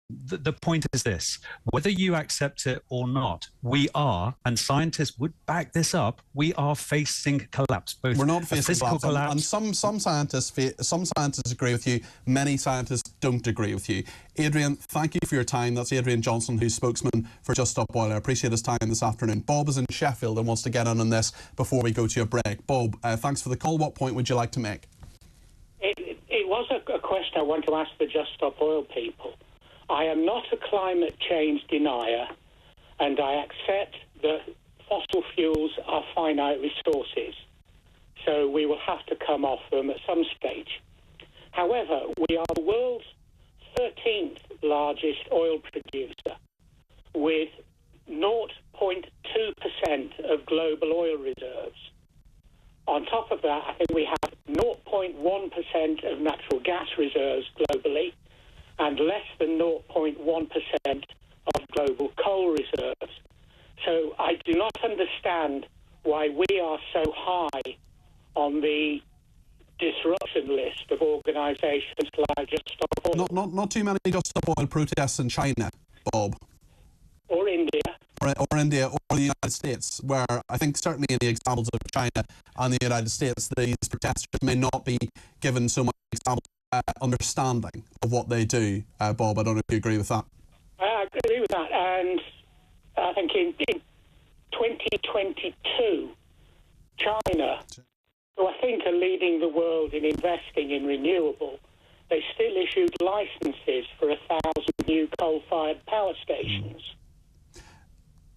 the point is this: whether you accept it or not, we are, and scientists would back this up, we are facing collapse. Both we're not facing physical collapse. And some scientists agree with you. Many scientists don't agree with you. Adrian, thank you for your time. That's Adrian Johnson, who's spokesman for Just Stop Oil. I appreciate his time this afternoon. Bob is in Sheffield and wants to get in on this before we go to a break. Bob, thanks for the call. What point would you like to make? It was a question I want to ask the Just Stop Oil people. I am not a climate change denier, and I accept that fossil fuels are finite resources, so we will have to come off them at some stage. However, we are the world's 13th largest oil producer, with 0.2% of global oil reserves. On top of that, I think we have 0.1% of natural gas reserves globally, and less than 0.1% of global coal reserves. So I do not understand why we are so high on the disruption list of organisations like Just Stop Oil. Not too many Just Stop Oil protests in China, Bob. Or India. Or India or the United States, where I think certainly in the examples of China and the United States, these protesters may not be given so much understanding of what they do. Bob, I don't know if you agree with that. I agree with that, and I think in 2022, China, who I think are leading the world in investing in renewable, they still issued licenses for 1,000 new coal-fired power stations.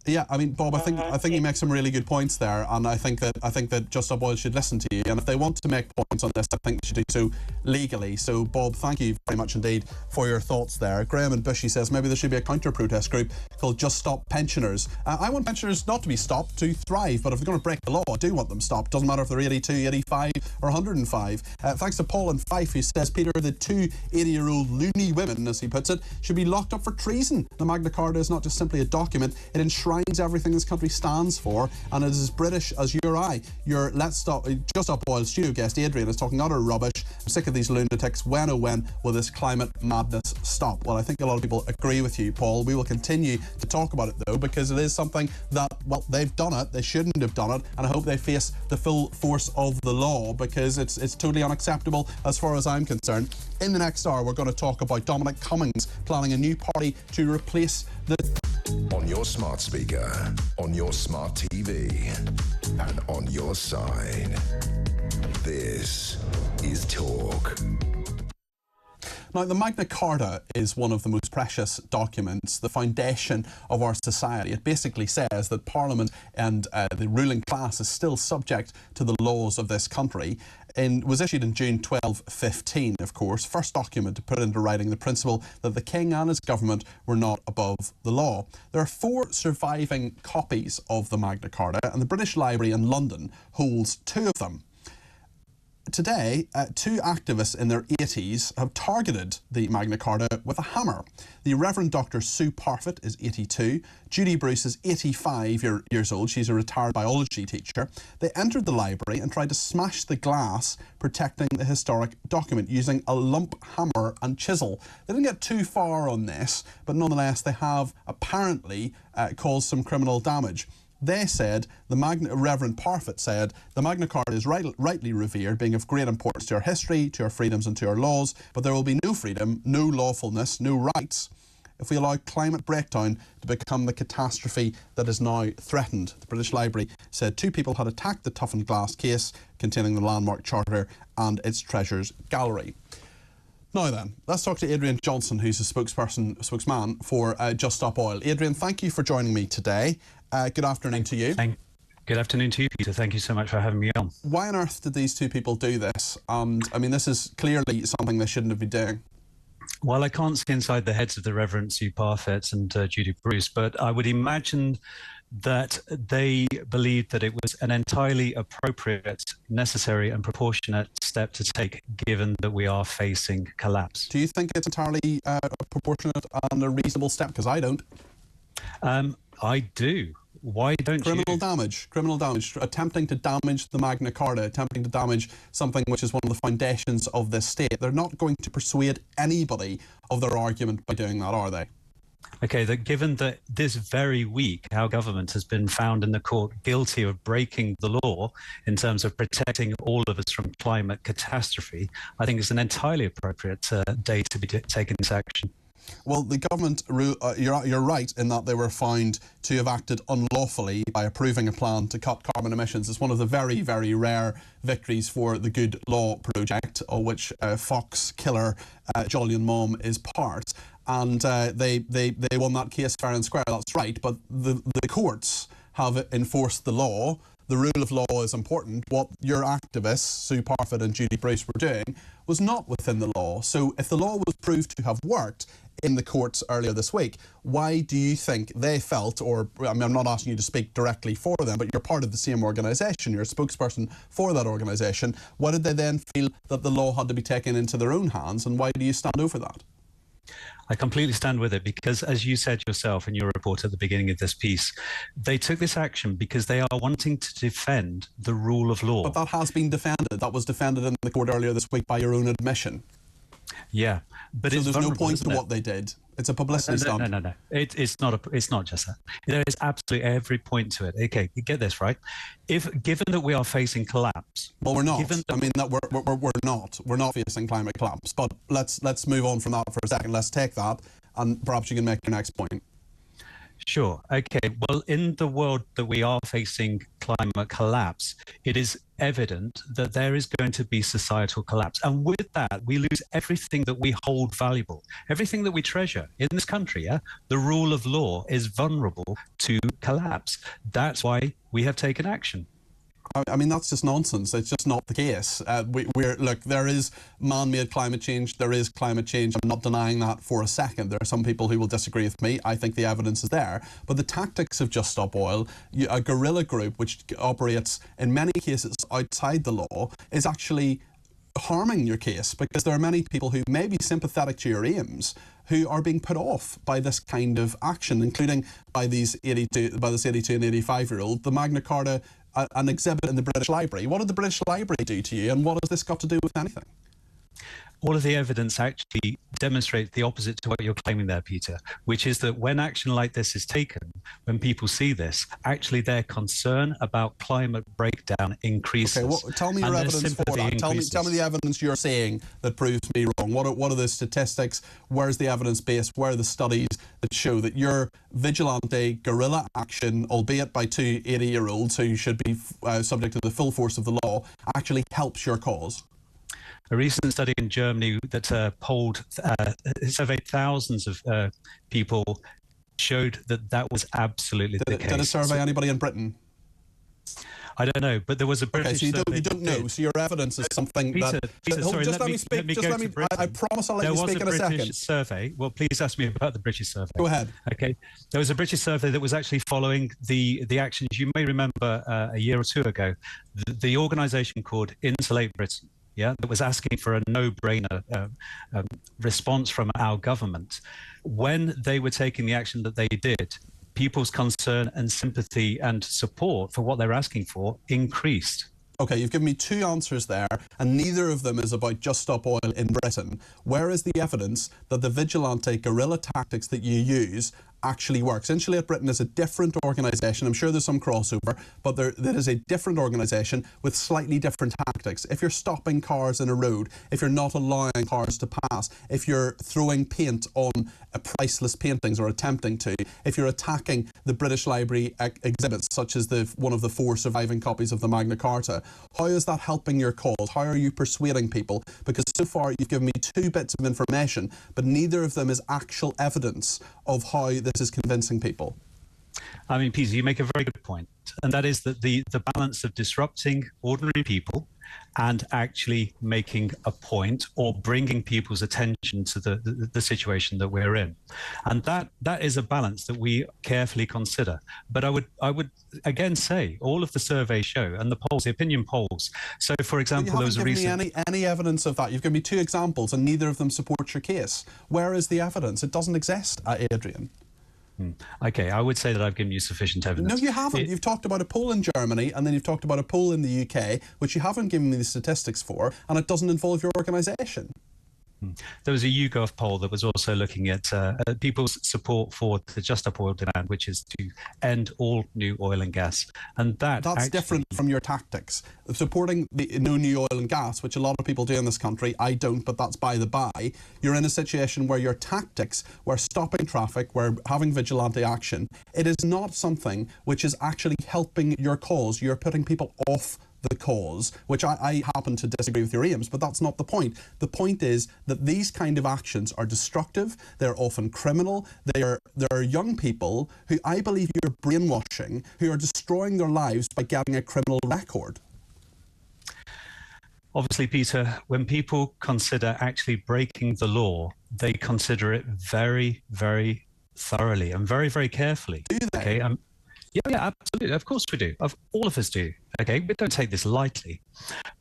Yeah, I mean, Bob, I think you make some really good points there, and I think that Just Stop Oil should listen to you, and if they want to make points on this, I think they should do so legally. So, Bob, thank you very much indeed for your thoughts there. Graham in Bushy says maybe there should be a counter-protest group called Just Stop Pensioners. I want pensioners not to be stopped, to thrive, but if they're going to break the law, I do want them stopped. Doesn't matter if they're 82, 85 or 105. Thanks to Paul in Fife, who says, Peter, the two 80-year-old loony women, as he puts it, should be locked up for treason. The Magna Carta is not just simply a document, it enshrines everything this country stands for, and it is as British as you or I. Your Just Stop Oil studio guest Adrian is talking utter rubbish. I'm sick of these lunatics. When, oh when, will this climate madness stop? Well, I think a lot of people agree with you, Paul. We will continue to talk about it, though, because it is something that, well, they've done it, they shouldn't have done it, and I hope they face the full force of the law, because it's totally unacceptable as far as I'm concerned. In the next hour, we're going to talk about Dominic Cummings planning a new party to replace the... On your smart speaker, on your smart TV, and on your side. This is Talk. Now, the Magna Carta is one of the most precious documents, the foundation of our society. It basically says that Parliament and the ruling class is still subject to the laws of this country. It was issued in June 1215, of course, first document to put into writing the principle that the King and his government were not above the law. There are 4 surviving copies of the Magna Carta, and the British Library in London holds 2 of them. Today, 2 activists in their 80s have targeted the Magna Carta with a hammer. The Reverend Dr. Sue Parfitt is 82. Judy Bruce is 85 years old. She's a retired biology teacher. They entered the library and tried to smash the glass protecting the historic document using a lump hammer and chisel. They didn't get too far on this, but nonetheless, they have apparently caused some criminal damage. They said, Reverend Parfitt said, the Magna Carta is rightly revered, being of great importance to our history, to our freedoms and to our laws, but there will be no freedom, no lawfulness, no rights if we allow climate breakdown to become the catastrophe that is now threatened. The British Library said 2 people had attacked the toughened glass case containing the landmark charter and its treasures gallery. Now then, let's talk to Adrian Johnson, who's a spokesman for Just Stop Oil. Adrian, thank you for joining me today. Good afternoon to you. Good afternoon to you, Peter. Thank you so much for having me on. Why on earth did these 2 people do this? And I mean, this is clearly something they shouldn't have been doing. Well, I can't see inside the heads of the Reverend Sue Parfitt and Judy Bruce, but I would imagine that they believed that it was an entirely appropriate, necessary and proportionate step to take, given that we are facing collapse. Do you think it's entirely proportionate and a reasonable step? Because I don't. I do. Why don't criminal damage, attempting to damage the Magna Carta, attempting to damage something which is one of the foundations of this state. They're not going to persuade anybody of their argument by doing that, are they? Okay, that given that this very week our government has been found in the court guilty of breaking the law in terms of protecting all of us from climate catastrophe, I think it's an entirely appropriate day to be taking this action. Well, the government, you're right in that they were found to have acted unlawfully by approving a plan to cut carbon emissions. It's one of the very, very rare victories for the Good Law project, of which Fox killer Jolyon Mom is part. And they won that case fair and square, that's right. But the courts have enforced the law. The rule of law is important. What your activists, Sue Parfitt and Judy Bruce, were doing was not within the law. So if the law was proved to have worked in the courts earlier this week, why do you think they felt, or I mean, I'm not asking you to speak directly for them, but you're part of the same organisation, you're a spokesperson for that organisation, why did they then feel that the law had to be taken into their own hands, and why do you stand over that? I completely stand with it because, as you said yourself in your report at the beginning of this piece, they took this action because they are wanting to defend the rule of law. But that has been defended. That was defended in the court earlier this week by your own admission. Yeah, but so there's no point to what they did. It's a publicity stunt. No. It's not just that. There is absolutely every point to it. Okay, get this right. Given that we are facing collapse, well, we're not. I mean, that we're not facing climate collapse. But let's move on from that for a second. Let's take that, and perhaps you can make your next point. Sure. Okay. Well, in the world that we are facing climate collapse, it is evident that there is going to be societal collapse. And with that, we lose everything that we hold valuable, everything that we treasure in this country. Yeah? The rule of law is vulnerable to collapse. That's why we have taken action. I mean, that's just nonsense. It's just not the case. Look, there is man-made climate change. There is climate change. I'm not denying that for a second. There are some people who will disagree with me. I think the evidence is there. But the tactics of Just Stop Oil, a guerrilla group which operates in many cases outside the law, is actually harming your case, because there are many people who may be sympathetic to your aims who are being put off by this kind of action, including by this 82 and 85-year-old. The Magna Carta, an exhibit in the British Library. What did the British Library do to you, and what has this got to do with anything? All of the evidence actually demonstrates the opposite to what you're claiming there, Peter, which is that when action like this is taken, when people see this, actually their concern about climate breakdown increases. Okay, well, tell me your evidence for that. Tell me the evidence you're saying that proves me wrong. What are the statistics? Where's the evidence base? Where are the studies that show that your vigilante guerrilla action, albeit by two 80-year-olds who should be subject to the full force of the law, actually helps your cause? A recent study in Germany that surveyed thousands of people showed that was absolutely the case. Did it survey anybody in Britain? I don't know, but there was a British survey. You don't know, so your evidence is something Peter, sorry, just let me speak. I promise I'll let you speak in a second. There was a British survey. Well, please ask me about the British survey. Go ahead. Okay. There was a British survey that was actually following the actions. You may remember a year or two ago, the organisation called Insulate Britain, that was asking for a no-brainer response from our government. When they were taking the action that they did, people's concern and sympathy and support for what they're asking for increased. Okay, you've given me two answers there, and neither of them is about Just Stop Oil in Britain. Where is the evidence that the vigilante guerrilla tactics that you use actually works? Insulate Britain is a different organisation. I'm sure there's some crossover, but that is a different organisation with slightly different tactics. If you're stopping cars in a road, if you're not allowing cars to pass, if you're throwing paint on priceless paintings or attempting to, if you're attacking the British Library exhibits, such as one of the 4 surviving copies of the Magna Carta, how is that helping your cause? How are you persuading people? Because so far you've given me 2 bits of information, but neither of them is actual evidence of how this is convincing people. I mean, Peter, you make a very good point, and that is that the balance of disrupting ordinary people and actually making a point or bringing people's attention to the situation that we're in. And that is a balance that we carefully consider. But I would again say all of the surveys show, and the polls, the opinion polls. So, for example, there was a recent... You haven't given me any evidence of that. You've given me 2 examples and neither of them supports your case. Where is the evidence? It doesn't exist, Adrian. Okay, I would say that I've given you sufficient evidence. No, you haven't. You've talked about a poll in Germany, and then you've talked about a poll in the UK, which you haven't given me the statistics for, and it doesn't involve your organisation. There was a YouGov poll that was also looking at people's support for the Just Stop Oil demand, which is to end all new oil and gas. And that's actually different from your tactics. Supporting the no new oil and gas, which a lot of people do in this country, I don't, but that's by the by. You're in a situation where your tactics, where stopping traffic, where having vigilante action, it is not something which is actually helping your cause. You're putting people off the cause, which I happen to disagree with your aims, but that's not the point. The point is that these kind of actions are destructive, they're often criminal, there are young people who I believe you're brainwashing, who are destroying their lives by getting a criminal record. Obviously, Peter, when people consider actually breaking the law, they consider it very, very thoroughly and very, very carefully. Do they? Okay, yeah, absolutely. Of course we do. All of us do. Okay, we don't take this lightly.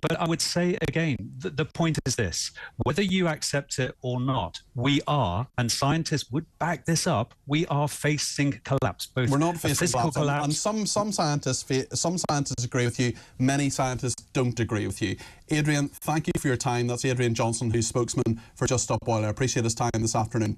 But I would say again, the point is this: whether you accept it or not, we are, and scientists would back this up, we are facing collapse. Both we're not facing physical collapse, and some scientists agree with you. Many scientists don't agree with you. Adrian, thank you for your time. That's Adrian Johnson, who's spokesman for Just Stop Oil. I appreciate his time this afternoon.